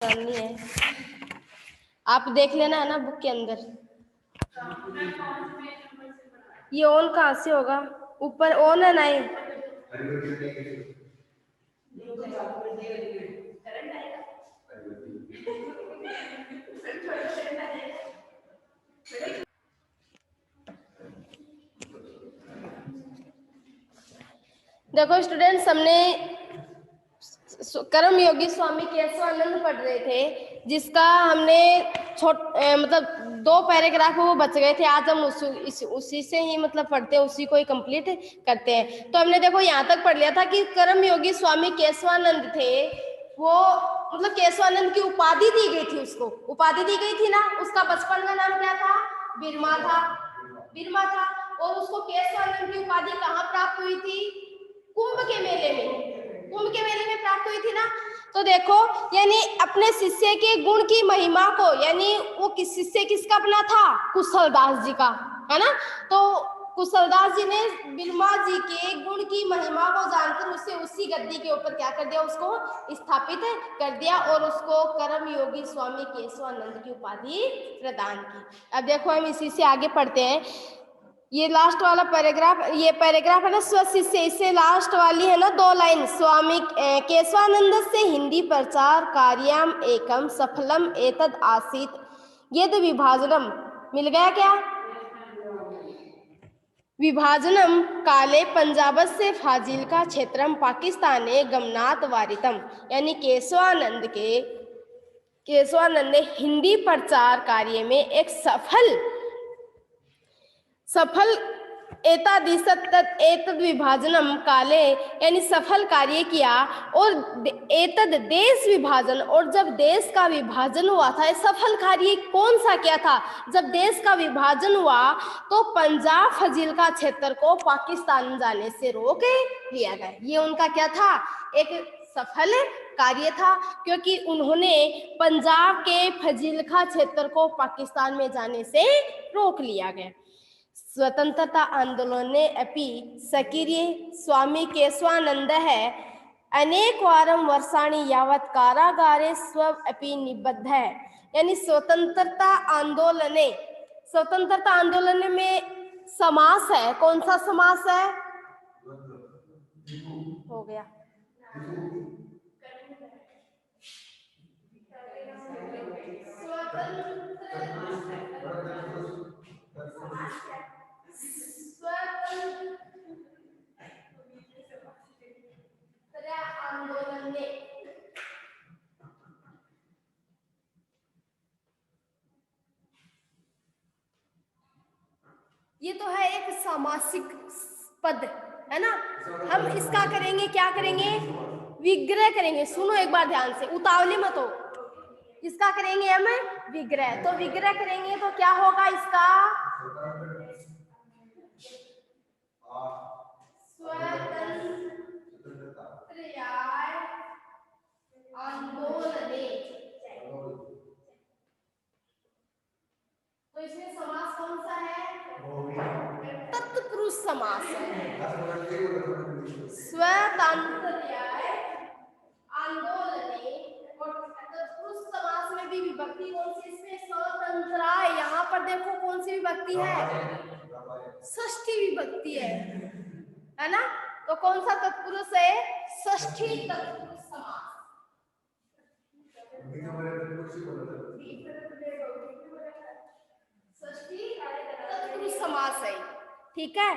डालनी है, आप देख लेना है ना बुक के अंदर। ये ऑन कहाँ से होगा? ऊपर ऑन है नहीं? देखो स्टूडेंट्स, हमने कर्म योगी स्वामी केशवानंद पढ़ रहे थे, जिसका हमने मतलब 2 पैराग्राफ वो बच गए थे। आज हम उसी से ही मतलब पढ़ते हैं, उसी को ही कंप्लीट करते हैं। तो हमने देखो यहाँ तक पढ़ लिया था कि कर्म योगी स्वामी केशवानंद थे, वो मतलब केशवानंद की उपाधि दी गई थी, उसको उपाधि दी गई थी ना। उसका बचपन का नाम क्या था? बिरमा था, बिरमा था। और उसको केशवानंद की उपाधि कहाँ प्राप्त हुई थी? कुंभ के मेले में, कुंभ के मेले में प्राप्त हुई थी ना। तो देखो, यानी अपने शिष्य के गुण की महिमा को, यानी वो किस शिष्य किसका अपना था? कुशलदास जी का, है ना। तो कुशलदास जी ने बिरमा जी के गुण की महिमा को जानकर उसे उसी गद्दी के ऊपर क्या कर दिया? उसको स्थापित कर दिया और उसको कर्म योगी स्वामी केशवानंद की उपाधि प्रदान की। अब देखो हम इसी से आगे पढ़ते हैं। ये लास्ट वाला पैराग्राफ, ये पैराग्राफ है ना स्वशिष्य, इससे लास्ट वाली है ना 2 लाइन, स्वामी केशवानंद से हिंदी प्रचार कार्याम एकम सफलम एतद आसीत यद विभाजनम। मिल गया क्या? विभाजनम काले पंजाबस्य फाजिल्का क्षेत्रम पाकिस्ताने गमनात वारितम। यानी केशवानंद ने हिंदी प्रचार कार्य में एक सफल एतद विभाजनम काले, यानी सफल कार्य किया। और एतद देश विभाजन, और जब देश का विभाजन हुआ था, सफल कार्य कौन सा किया था? जब देश का विभाजन हुआ तो पंजाब फजील्का क्षेत्र को पाकिस्तान जाने से रोक लिया गया। ये उनका क्या था? एक सफल कार्य था, क्योंकि उन्होंने पंजाब के फजील्का क्षेत्र को पाकिस्तान में जाने से रोक लिया गया। स्वतंत्रता आंदोलन ने अपि सक्रिय स्वामी केशवानंद है अनेक वारम वर्षाणि यावत कारागारे स्व अपि निबद्ध है। यानी स्वतंत्रता आंदोलन में समास है, कौन सा समास है? हो गया। आंदोलन ने ये तो है एक सामासिक पद, है ना। हम इसका करेंगे, क्या करेंगे? विग्रह करेंगे। सुनो एक बार ध्यान से, उतावली मत हो। इसका करेंगे हम विग्रह। तो विग्रह करेंगे तो क्या होगा इसका? आंदोलने। तो इसमें समास कौन सा है? तत्पुरुष समास है। स्वतंत्रताय आंदोलने। और तत्पुरुष समास में भी विभक्ति कौन सी? इसमें स्वतंत्राय। यहाँ पर देखो कौन सी विभक्ति है? षष्ठी विभक्ति है ना। तो कौन सा तत्पुरुष है? षष्ठी तत्पुरुष समास। तत्पुरुष समास है, ठीक है।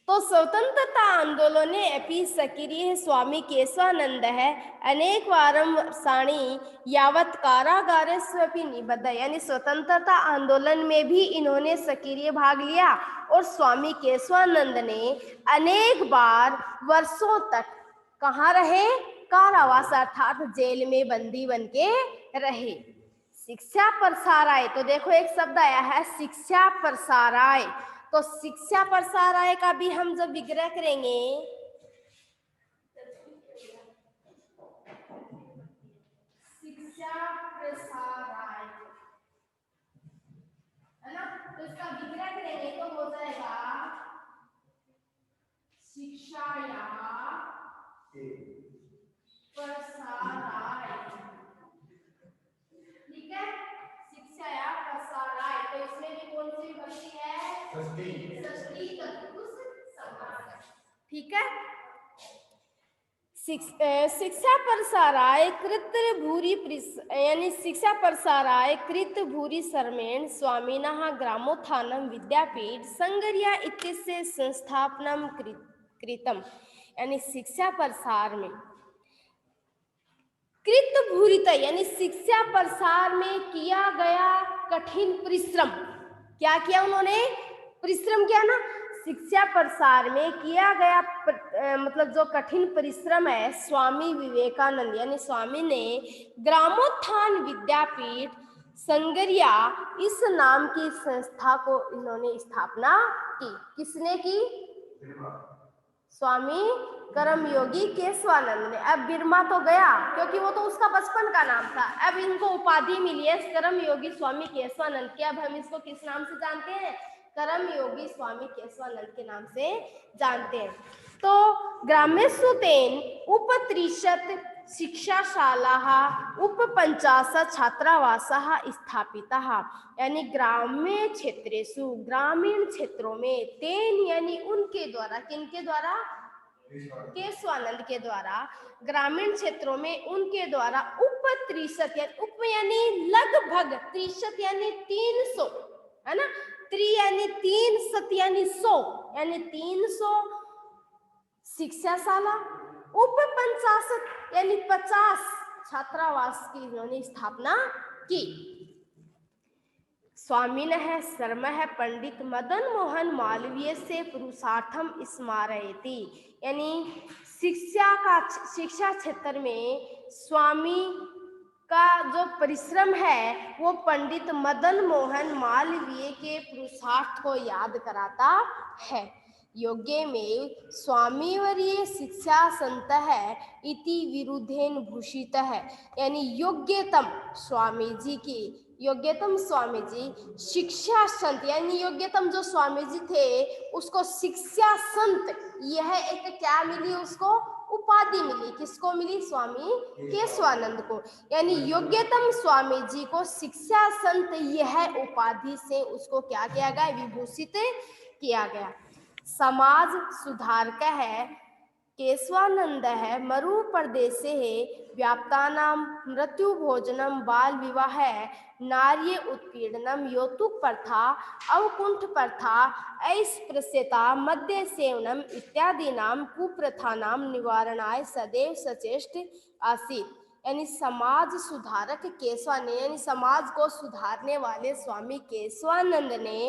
तो स्वतंत्रता आंदोलन ने अपि सक्रिय स्वामी केशवानंद है अनेक वारम वर्षाणि यावत कारागारे स्वपि निबद्ध। यानी स्वतंत्रता आंदोलन में भी इन्होंने सक्रिय भाग लिया और स्वामी केशवानंद ने अनेक बार वर्षों तक कहाँ रहे? कारावास अर्थात जेल में बंदी बन के रहे। शिक्षा प्रसाराय, तो देखो एक शब्द आया है शिक्षा प्रसाराय। तो शिक्षा प्रसाराय का भी हम जब विग्रह करेंगे, शिक्षा प्रसाराय, है ना। तो इसका विग्रह करेंगे तो हो जाएगा शिक्षाया प्रसाराय। षष्ठी तत्पुरुष समास। ठीक है। शिक्षा प्रसाराय कृत भूरि यानी शिक्षा प्रसाराय कृत भूरि सर्मेण स्वामिनः ग्रामोत्थानं विद्यापीठ संगरिया इत्यस्य संस्थापनं कृतम्। यानी शिक्षा प्रसार में कृत भूरिता यानी शिक्षा प्रसार में किया गया कठिन परिश्रम। क्या किया उन्होंने? परिश्रम किया ना। शिक्षा प्रसार में किया गया मतलब जो कठिन परिश्रम है, स्वामी विवेकानंद यानी स्वामी ने ग्रामोत्थान विद्यापीठ संगरिया इस नाम की संस्था को इन्होंने स्थापना की। किसने की? स्वामी कर्मयोगी केशवानंद ने। अब बिरमा तो गया क्योंकि वो तो उसका बचपन का नाम था। अब इनको उपाधि मिली है कर्मयोगी स्वामी केशवानंद की। अब हम इसको किस नाम से जानते हैं? कर्मयोगी स्वामी केशवानंद के नाम से जानते हैं। तो ग्रामेषु तेन उपत्रिशत शिक्षाशालाः उपपञ्चाशत् छात्रावासाः स्थापिताः। यानी ग्राम्य क्षेत्रेषु ग्रामीण क्षेत्रों में तेन यानी उनके द्वारा, किनके द्वारा? केशवानंद के द्वारा ग्रामीण क्षेत्रों में उनके द्वारा उपत्रिशत यानी उप यानी लगभग, त्रिशत यानी 300 है ना, त्रि यानी 3 सत यानी 100 यानी 300 शिक्षाशाला, उपपञ्चाशत् यानी 50 छात्रावास की इन्होंने स्थापना की। स्वामिनः शर्मः पंडित मदन मोहन मालवीय से पुरुषार्थम स्मारयति। यानी शिक्षा क्षेत्र में स्वामी का जो परिश्रम है वो पंडित मदन मोहन मालवीय के पुरुषार्थ को याद कराता है। योग्य में स्वामीवर्य शिक्षा संत है इति विरुद्धेन भूषित है। यानी योग्यतम स्वामी जी की, योग्यतम स्वामी जी शिक्षा संत यानी योग्यतम जो स्वामी जी थे उसको शिक्षा संत यह एक क्या मिली? उसको उपाधि मिली। किसको मिली? स्वामी केशवानंद को। यानी योग्यतम स्वामी जी को शिक्षा संत यह उपाधि से उसको क्या किया गया? विभूषित किया गया। समाज सुधारक है केशवानंद है मरु प्रदेशे है व्याप्तानां मृत्यु भोजनम बाल विवाह नार्य उत्पीड़नम यौतुक प्रथा अवकुंठ प्रथा अस्पृश्यता मद्य सेवनम इत्यादिनां कुप्रथानां निवारणाय सदैव सचेष्ट आसीत्। यानी समाज सुधारक केशवानंद यानी समाज को सुधारने वाले स्वामी केशवानंद ने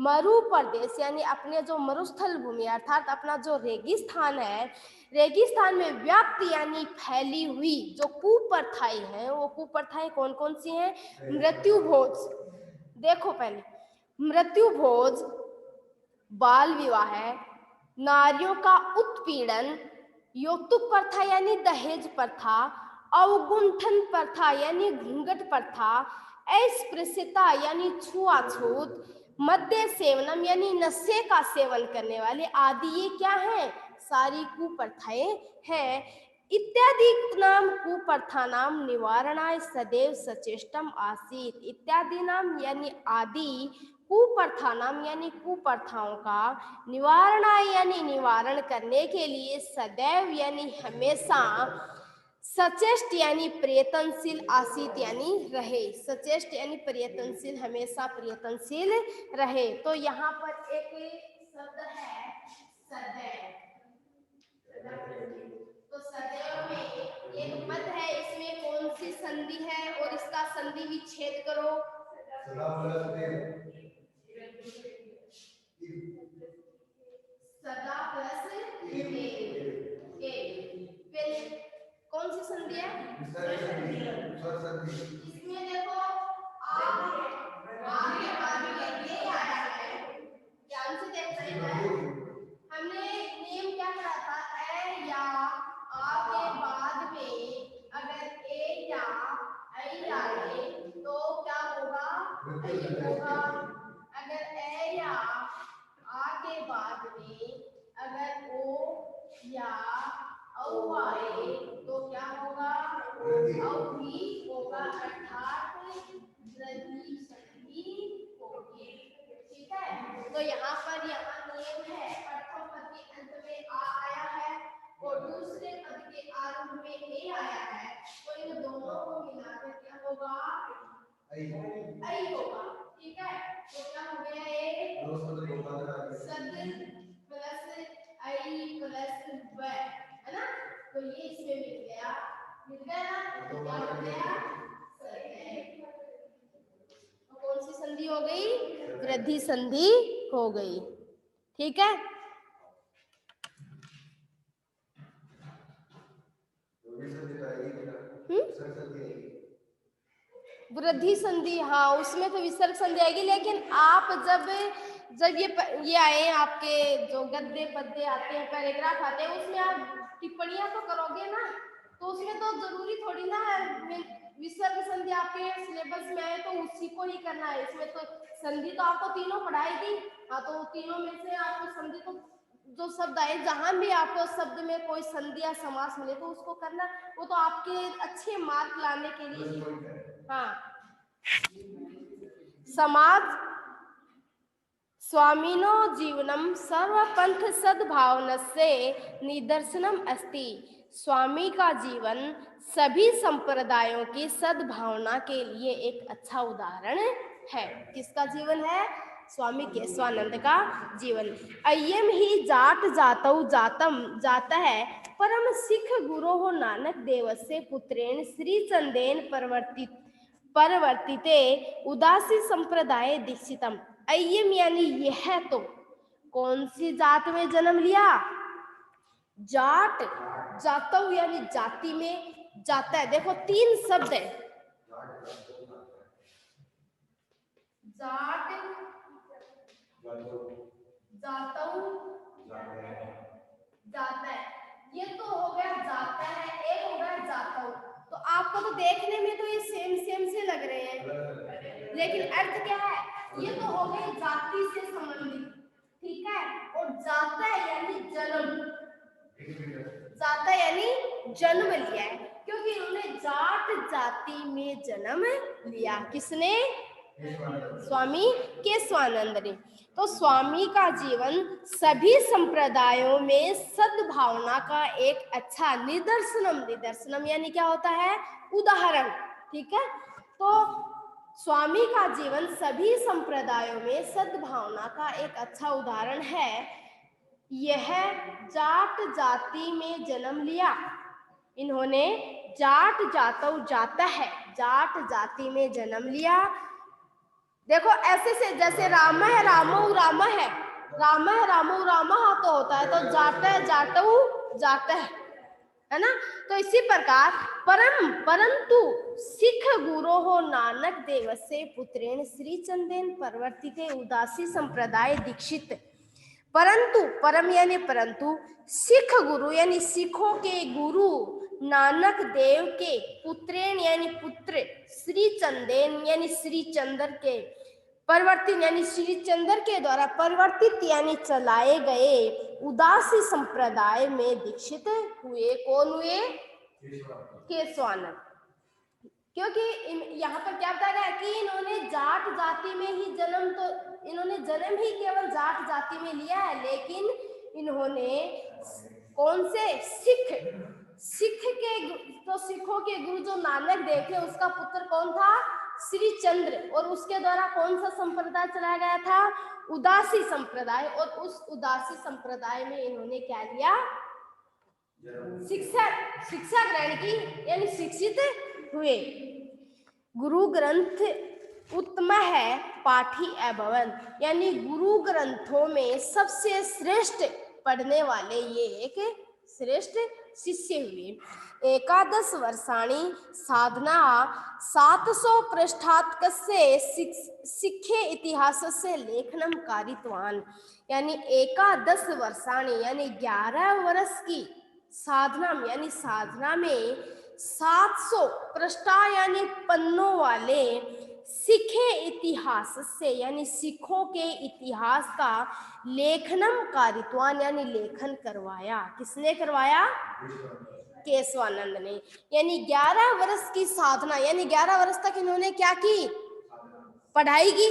मरु प्रदेश यानी अपने जो मरुस्थल भूमि अर्थात अपना जो रेगिस्तान है, रेगिस्तान में व्याप्त यानी फैली हुई जो कुप्रथाएं हैं, वो कुप्रथाएं कौन कौन सी हैं? मृत्यु भोज, देखो पहले मृत्यु भोज, बाल विवाह, नारियों का उत्पीड़न, यौतुक प्रथा यानी दहेज प्रथा, अवगुंठन प्रथा यानी घूंघट प्रथा, अस्पृश्यता यानी छुआछूत, मद्य सेवनम यानी नशे का सेवन करने वाले आदि, ये क्या है? सारी कुप्रथाएं हैं। इत्यादि नाम कुप्रथा नाम निवारणाय सदैव सचेष्टम आसीत। इत्यादि नाम यानी आदि, कुप्रथा नाम यानी कुप्रथाओं का, निवारणाय यानी निवारण करने के लिए, सदैव यानी हमेशा, सचेष्ट यानी प्रयत्नशील, आसीत यानी रहे। सचेष्ट यानी प्रयत्नशील, हमेशा प्रयत्नशील रहे। तो यहाँ पर एक शब्द है सदैव। तो सदैव में एक पद है, इसमें कौन सी संधि है और इसका संधि विच्छेद करो। सदा प्लस फिर कौन सी संधि है? इसमें देखो आगे बाद में ये आया है, ध्यान से देख रहे हैं। हमने नियम क्या करा था? ए या आ के बाद में अगर ए या आई आए तो क्या होगा? आई होगा। अगर ए या आ के बाद में अगर ओ या औ आए तो क्या होगा? औ भी होगा, अर्थात वृद्धि संधि होगी। ठीक है। तो यहाँ पर नियम है, प्रथम पद के अंत में आ आया है और दूसरे पद के आरंभ में ए आया है, तो इन दोनों को मिलाकर क्या होगा, ऐ होगा। ठीक है, तो क्या हो गया, एक सद प्लस ऐ प्लस व, है ना, तो ये इसमें मिल गया ना, तो क्या हो गया, तो कौन सी संधि हो गई, वृद्धि संधि हो गई। ठीक है, वृद्धि संधि, हाँ उसमें तो विसर्ग संधि आएगी, लेकिन आप जब जब ये आए आपके जो गद्य पद्य आते हैं, पैराग्राफ आते हैं, उसमें आप टिप्पणियां तो करोगे ना, तो उसमें तो जरूरी थोड़ी ना है विसर्ग संधि आपके सिलेबस में आए तो उसी को ही करना है। इसमें तो संधि तो आपको तीनों पढ़ाएगी, हाँ तो तीनों में से आपको संधि तो जो शब्द आए, जहां भी आपको शब्द में कोई संधि या समास मिले तो उसको करना, वो तो आपके अच्छे मार्क लाने के लिए। हाँ, समाज स्वामिनो जीवनम सर्वपंथ सद्भावनस्य निदर्शनम अस्ति। स्वामी का जीवन सभी संप्रदायों की सद्भावना के लिए एक अच्छा उदाहरण है। किसका जीवन है, स्वामी केशवानंद का जीवन। अयम ही जाट जातौ जातम जाता है परम सिख गुरो हो नानक देवस्य पुत्रेण श्री चंदेन परवर्तिते उदासी संप्रदाय दीक्षितम। अयम यानी यह, तो कौन सी जात में जन्म लिया, जाट, जातौ यानी जाति में जाता है। देखो तीन शब्द है, जाट, जातौ, जाता है, ये तो हो गया जाता है, एक हो गया जातौ। तो आपको तो देखने में तो ये सेम सेम से लग रहे हैं, लेकिन अर्थ क्या है, ये तो हो गई जाति से संबंधित। ठीक है, और जाता है यानी जन्म, जाता यानी जन्म लिया है, क्योंकि इन्होंने जाट जाति में जन्म लिया। किसने, स्वामी केशवानंद ने। तो स्वामी का जीवन सभी संप्रदायों में सद्भावना का एक अच्छा निदर्शनम, निदर्शनम यानी क्या होता है, उदाहरण। ठीक है, तो स्वामी का जीवन सभी संप्रदायों में सद्भावना का एक अच्छा उदाहरण है। यह जाट जाति में जन्म लिया, इन्होंने जाट जातौ जाता है, जाट जाति में जन्म लिया। देखो ऐसे से, जैसे राम है रामो रामा है, राम है रामो रामा तो होता है, तो जाता है जाटऊ जाता है ना। तो इसी प्रकार परंतु सिख गुरो हो नानक देवस्य पुत्रेण श्री चंदेन परवर्तिते उदासी संप्रदाय दीक्षित। परंतु, परम यानी परंतु, सिख गुरु यानी सिखों के गुरु, नानक देव के पुत्रेण यानी पुत्र, श्री चंदेन यानी श्री चंद्र के, परिवर्तित यानी श्री चंद्र के द्वारा परिवर्तित यानी चलाए गए उदासी संप्रदाय में दीक्षित हुए। कौन हुए, केशवानंद। क्योंकि यहाँ पर क्या बताया गया कि इन्होंने जाट जाति में ही जन्म, तो इन्होंने जन्म ही केवल जाट जाति में लिया है, लेकिन इन्होंने कौन से, सिख के, तो सिखों के गुरु जो नानक देव थे उसका पुत्र कौन था, श्री चंद्र, और उसके द्वारा कौन सा संप्रदाय चलाया गया था, उदासी संप्रदाय। और उस उदासी संप्रदाय में इन्होंने क्या लिया, शिक्षा ग्रहण की, यानी शिक्षित हुए। गुरु ग्रंथ उत्तम है पाठी अभवन, यानी गुरु ग्रंथों में सबसे श्रेष्ठ पढ़ने वाले ये एक श्रेष्ठ शिष्य हुए। एकादश वर्षाणी साधना 700 पृष्ठात्कस्य सिखे इतिहास से लेखनम कारितवान, यानी एकादश वर्षाणी यानी 11 वर्ष की साधना, यानी साधना में 700 पृष्ठा यानी पन्नों वाले सिखे इतिहास से, यानी सिखों के इतिहास का लेखनम कारित्वान यानी लेखन करवाया। किसने करवाया, केशवानंद ने। यानी 11 वर्ष की साधना, यानी 11 वर्ष तक इन्होंने क्या की, पढ़ाई की,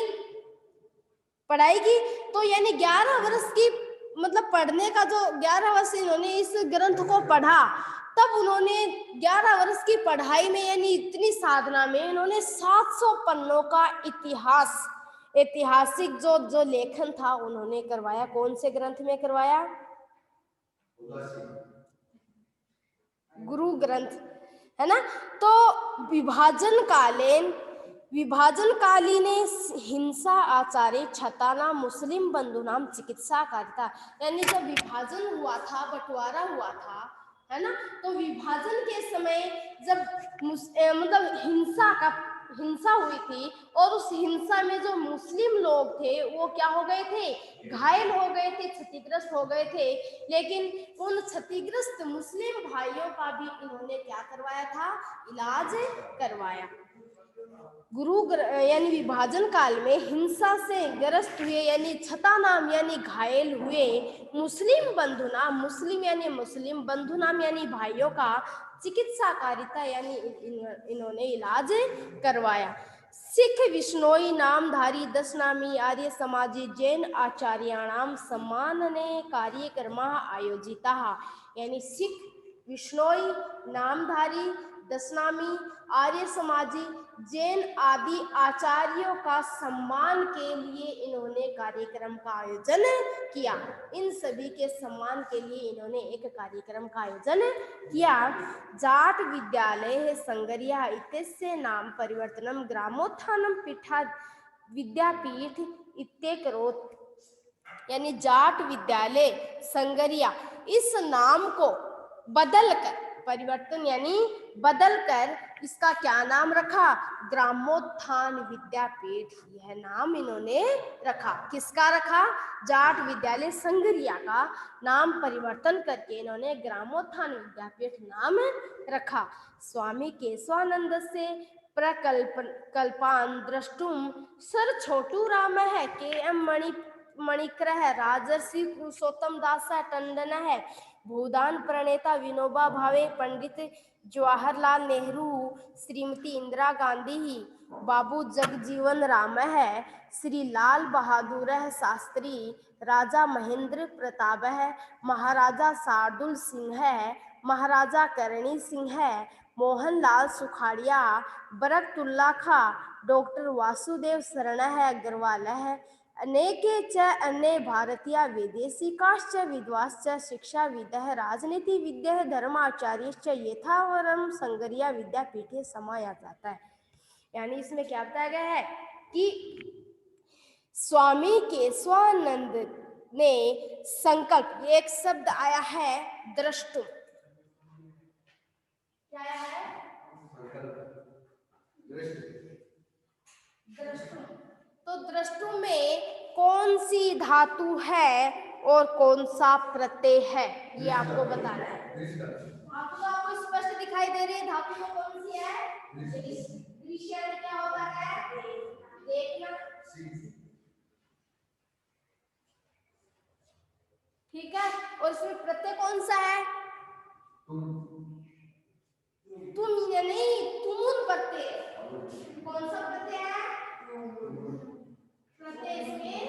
पढ़ाई की। तो यानी 11 वर्ष की मतलब पढ़ने का जो 11 वर्ष इन्होंने इस ग्रंथ को पढ़ा, तब उन्होंने 11 वर्ष की पढ़ाई में यानी इतनी साधना में इन्होंने 700 पन्नों का ऐतिहासिक जो लेखन था उन्होंने करवाया। कौन से ग्रंथ में करवाया? गुरु ग्रंथ, है ना। तो विभाजन कालीन हिंसा आचार्य छताना मुस्लिम बंधुनाम चिकित्सा कारिता, यानी जब विभाजन हुआ था, बंटवारा हुआ था, है ना, तो विभाजन के समय जब मतलब हिंसा हुई थी, और उस हिंसा में जो मुस्लिम लोग थे वो क्या हो गए थे? घायल हो गए थे, क्षतिग्रस्त हो गए थे। लेकिन उन क्षतिग्रस्त मुस्लिम भाइयों का भी इन्होंने क्या करवाया था? इलाज करवाया। यानी विभाजन काल में हिंसा से ग्रस्त हुए यानी छता नाम यानी घायल हुए मुस्लिम बंधु नाम यानी भाइयों का चिकित्सा कारिता यानी इन्होंने इलाज करवाया। सिख विष्णोई नामधारी 10 नामी आर्य समाजी जैन आचार्याणाम सम्मानने कार्यक्रमा आयोजिता, यानी सिख विष्णोई नामधारी 10 नामी आर्य समाजी जैन आदि आचार्यों का सम्मान के लिए इन्होंने कार्यक्रम का आयोजन किया। इन सभी के सम्मान के लिए इन्होंने एक कार्यक्रम का आयोजन किया। जाट विद्यालय संगरिया इत्यस्य नाम परिवर्तनम ग्रामोत्थानम पीठा विद्यापीठ इत्येकरोत्, यानी जाट विद्यालय संगरिया इस नाम को बदलकर, परिवर्तन यानी बदलकर इसका क्या नाम रखा? ग्रामोत्थान विद्यापीठ, यह नाम इन्होंने रखा। किसका रखा? जाट विद्यालय संगरिया का नाम परिवर्तन करके इन्होंने ग्रामोत्थान विद्यापीठ नाम रखा। स्वामी केशवानंद से प्रकल्पान द्रष्टुम सर छोटू राम है के एम मणिक्रह राजर्षि पुरुषोत्तम दास टंडन है, भूदान प्रणेता विनोबा भावे, पंडित जवाहरलाल नेहरू, श्रीमती इंदिरा गांधी, बाबू जगजीवन राम है, श्री लाल बहादुर शास्त्री, राजा महेंद्र प्रताप है, महाराजा शार्दुल सिंह है, महाराजा करणी सिंह है, मोहनलाल सुखाड़िया, बरकतुल्ला खां, डॉक्टर वासुदेव शरण है अग्रवाल है, अनेके च अन्य भारतीय विदेशिकाश्च विद्वांश्च शिक्षाविदः राजनीतिविदः धर्माचार्यश्च यथावरम संगरिया विद्यापीठे समाया जाता है। यानी इसमें क्या बताया गया है कि स्वामी केशवानंद ने संकल्प, एक शब्द आया है द्रष्टुम, क्या आया है? द्रष्टुम। तो द्रष्टुम में कौन सी धातु है और कौन सा प्रत्यय है, ये आपको बताना है। धातु तो आपको स्पष्ट दिखाई दे रही है, धातु में कौन सी है? दृश्य में क्या होता है? देखना। ठीक है, और इसमें प्रत्यय कौन सा है? तुम या नहीं, तुमुन प्रत्यय। कौन सा प्रत्यय है? प्रत्यय इसमें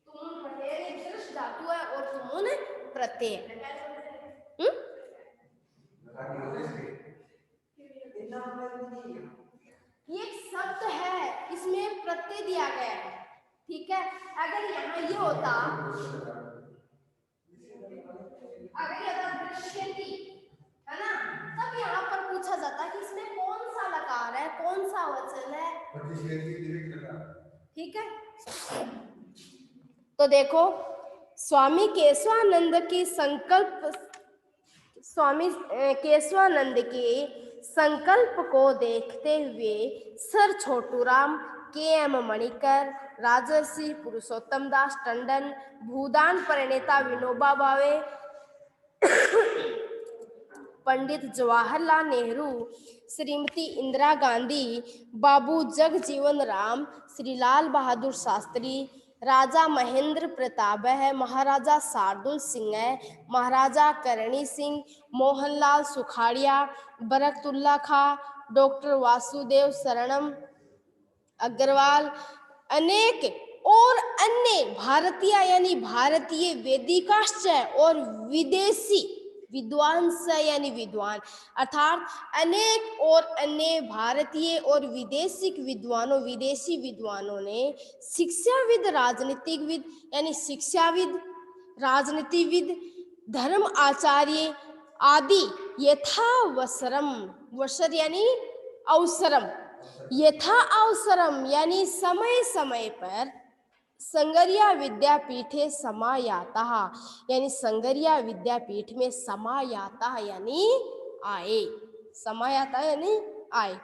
तुमुन प्रत्यय दृश्य धातु है और तुमुन प्रत्यय। ये एक शब्द है, इसमें प्रत्यय दिया गया है। ठीक है, अगर यहाँ ये होता, अगर ये दृश्यति है ना, तब यहाँ पर पूछा जाता कि इसमें कौन सा लकार है, कौन सा वचन है। ठीक है, तो देखो स्वामी केशवानंद के संकल्प को देखते हुए सर छोटूराम, के एम मणिकर, राजर्षि पुरुषोत्तम दास टंडन, भूदान प्रणेता विनोबा भावे, पंडित जवाहरलाल नेहरू, श्रीमती इंदिरा गांधी, बाबू जगजीवन राम, श्री लाल बहादुर शास्त्री, राजा महेंद्र प्रताप है, महाराजा शार्दुल सिंह है, महाराजा करणी सिंह, मोहनलाल सुखाड़िया, बरकतुल्ला खां, डॉक्टर वासुदेव शरणम, अग्रवाल अनेक और अन्य भारतीय यानी भारतीय वैदिकाश्च और विदेशी विद्वांस यानी विद्वान, अर्थात अनेक और अन्य भारतीय और विदेशी विद्वानों ने शिक्षाविद, राजनीतिविद यानी शिक्षाविद, राजनीतिविद, धर्म आचार्य आदि यथावसरम, वसर यानी अवसरम, यथा अवसरम यानी समय समय पर संगरिया विद्यापीठे समायाता, यानी संगरिया विद्यापीठ में समायाता यानी आए, समायाता यानी आए।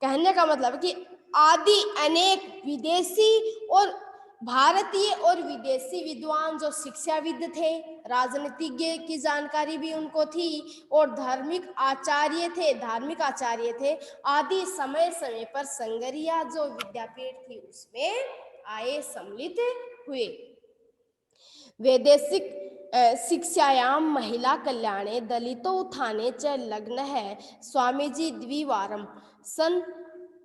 कहने का मतलब है कि आदि अनेक विदेशी और भारतीय और विदेशी विद्वान जो शिक्षाविद थे, राजनीतिज्ञ की जानकारी भी उनको थी और धार्मिक आचार्य थे, आदि समय समय पर संगरिया जो विद्यापीठ थी उसमें आए, सम्मिलित हुए। वैदेशिक शिक्षायां महिला कल्याणे दलितोत्थाने च लग्न है स्वामीजी द्विवारम, सन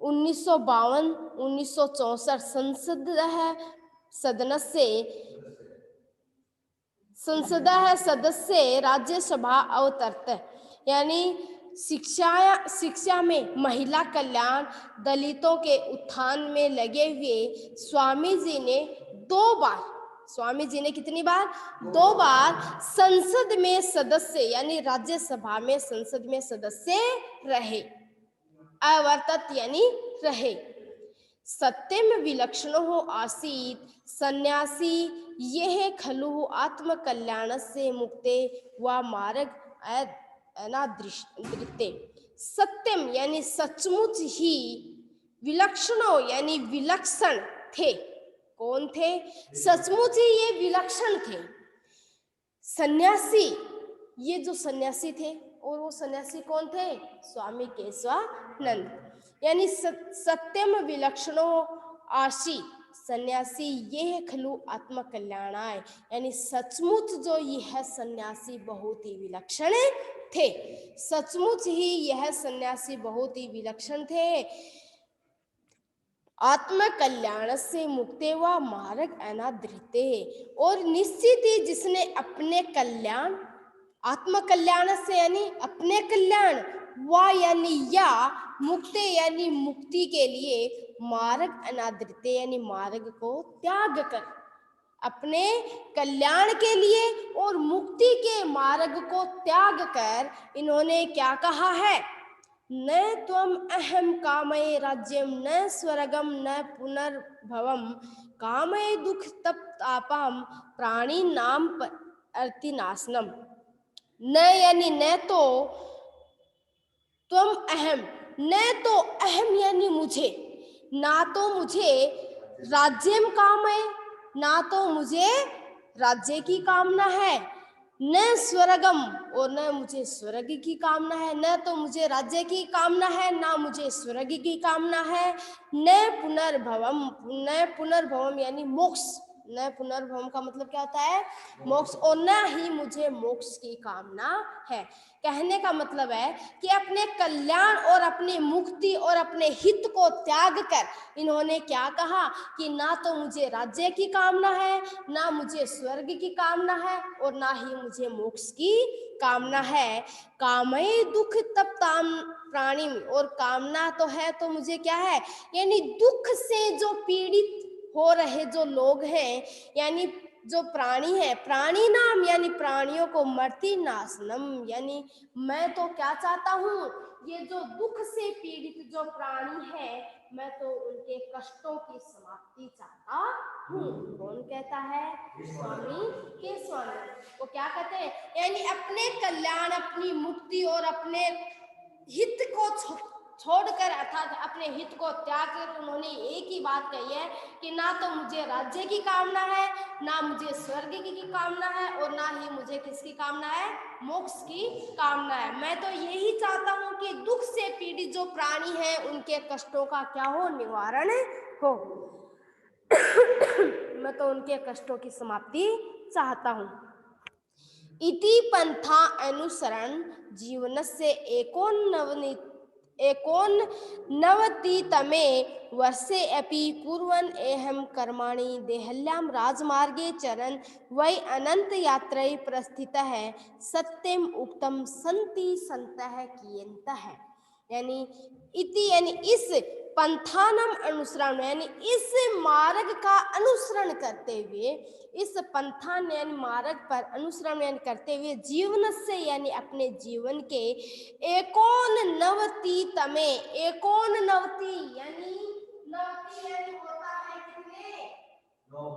1952-1964 संसद सदस्य राज्यसभा अवतरत, यानी शिक्षा में महिला कल्याण, दलितों के उत्थान में लगे हुए स्वामी जी ने कितनी बार? 2 बार संसद में सदस्य यानी राज्यसभा में, संसद में सदस्य रहे, अवर्तत यानी रहे। सत्यम विलक्षणो आसीत सन्यासी यह खलु आत्म कल्याण से मुक्ते व मार्ग अनादृते। सत्यम यानी सचमुच ही, विलक्षणो यानी विलक्षण थे। कौन थे? सचमुच ही ये विलक्षण थे। सन्यासी, ये जो सन्यासी थे, और वो सन्यासी कौन थे? स्वामी केशवानंद। यानी सत्यम विलक्षणो आशी सन्यासी यह खलु आत्म कल्याणाय, यानी सचमुच जो यह सन्यासी बहुत ही विलक्षण थे, सचमुच ही यह सन्यासी बहुत ही विलक्षण थे। आत्म कल्याण से मुक्ते व मार्ग अनादृते, और निश्चित ही जिसने अपने कल्याण, आत्म कल्याण से यानी अपने कल्याण, व यानी या मुक्ते यानी मुक्ति के लिए, मार्ग अनादृते यानी मार्ग को त्याग कर, अपने कल्याण के लिए और मुक्ति के मार्ग को त्याग कर इन्होंने क्या कहा है? न त्वम अहम कामये राज्यम न स्वर्गम न पुनर्भवम कामये दुख तपतापम प्राणी नाम अर्तिनाशनम। न यानी न तो, त्वम अहम, न तो अहम यानी मुझे, ना तो मुझे राज्यम कामये, ना तो मुझे राज्य की कामना है, न स्वर्गम, और न मुझे स्वर्ग की कामना है, न तो मुझे राज्य की कामना है, ना मुझे स्वर्ग की कामना है। न पुनर्भवम यानी मोक्ष, न पुनर्भवम का मतलब क्या होता है? मोक्ष, और न ही मुझे मोक्ष की कामना है। कहने का मतलब है कि अपने कल्याण और अपनी मुक्ति और अपने हित को त्याग कर इन्होंने क्या कहा कि ना तो मुझे राज्य की कामना है, ना मुझे स्वर्ग की कामना है, और ना ही मुझे मोक्ष की कामना है। कामये दुख तपताम प्राणी, और कामना तो है तो मुझे क्या है? यानी दुख से जो पीड़ित हो रहे जो लोग हैं, यानी जो प्राणी है, प्राणी नाम यानी प्राणियों को मरती नाशनम, यानी मैं तो क्या चाहता हूँ? ये जो दुख से पीड़ित जो प्राणी है, मैं तो उनके कष्टों की समाप्ति चाहता हूँ। कौन कहता है? स्वामी केशवानंद। वो क्या कहते हैं? यानी अपने कल्याण, अपनी मुक्ति और अपने हित को छोड़कर, अर्थात अपने हित को त्याग कर उन्होंने एक ही बात कही है कि ना तो मुझे राज्य की कामना है, ना मुझे स्वर्ग की कामना है, और ना ही मुझे किसकी कामना है? मोक्ष की कामना है। मैं तो यही चाहता हूँ कि दुख से पीड़ित जो प्राणी हैं उनके कष्टों का क्या हो? निवारण हो। मैं तो उनके कष्टों की समाप्ति चाहता हूँ। इति पंथा अनुसरण जीवन से एकोनवनीत एकोननवतितमे वर्षे अपि कुर्वन् एहं कर्माणि देहल्यां राजमार्गे चरन् वै अनन्तयात्रै प्रस्थितः सत्यम उक्तम सन्ति सन्तः कियन्तः। यानी इति यानी इस पंथानम अनुसरण यानी इस मार्ग का अनुसरण करते हुए, इस पंथान यानी मार्ग पर अनुसरण यानी करते हुए जीवन से यानी अपने जीवन के एकोननवतितमे, एकोननवति यानी नवति यानी होता है कितने, 90,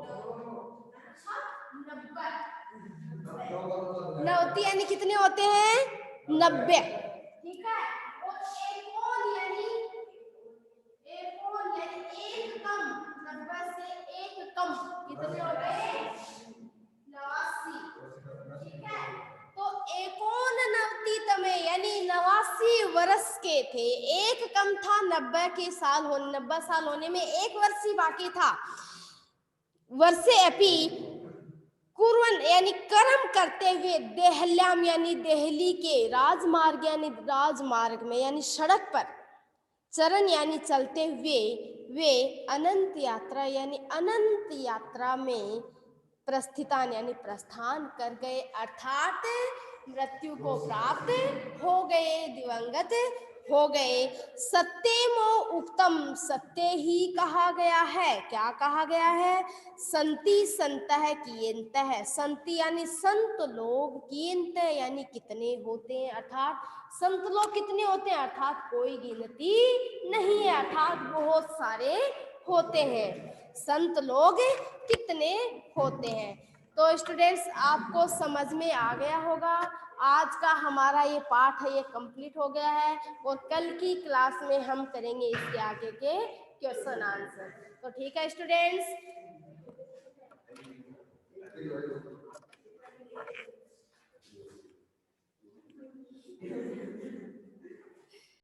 नवति यानी कितने होते हैं 90, ठीक है। और एकोन यानी एक कम, 90 से एक कम कितने हो गए 89, ठीक है। तो एकोननवतितमे यानी 89 वर्ष के थे, एक कम था 90 साल होने में एक वर्ष ही बाकी था। वर्षे अपि कुर्वन् यानी कर्म करते हुए देहल्याम यानी दिल्ली के राजमार्ग यानी राजमार्ग में यानी सड़क पर, चरण यानी चलते हुए वे अनंत यात्रा यानी अनंत यात्रा में प्रस्थितान यानी प्रस्थान कर गए, अर्थात मृत्यु को प्राप्त हो गए, दिवंगत हो गए। सत्यमो उक्तम सत्य ही कहा गया है, क्या कहा गया है, संति संतः कियन्तः, संति यानी संत लोग, कियन्तः यानी कितने होते हैं, अर्थात संत लोग कितने होते हैं, अर्थात कोई गिनती नहीं है, अर्थात बहुत सारे होते हैं, संत लोग कितने होते हैं। तो स्टूडेंट्स आपको समझ में आ गया होगा, आज का हमारा ये पाठ है ये कंप्लीट हो गया है, और कल की क्लास में हम करेंगे इसके आगे के क्वेश्चन आंसर। तो ठीक है स्टूडेंट्स।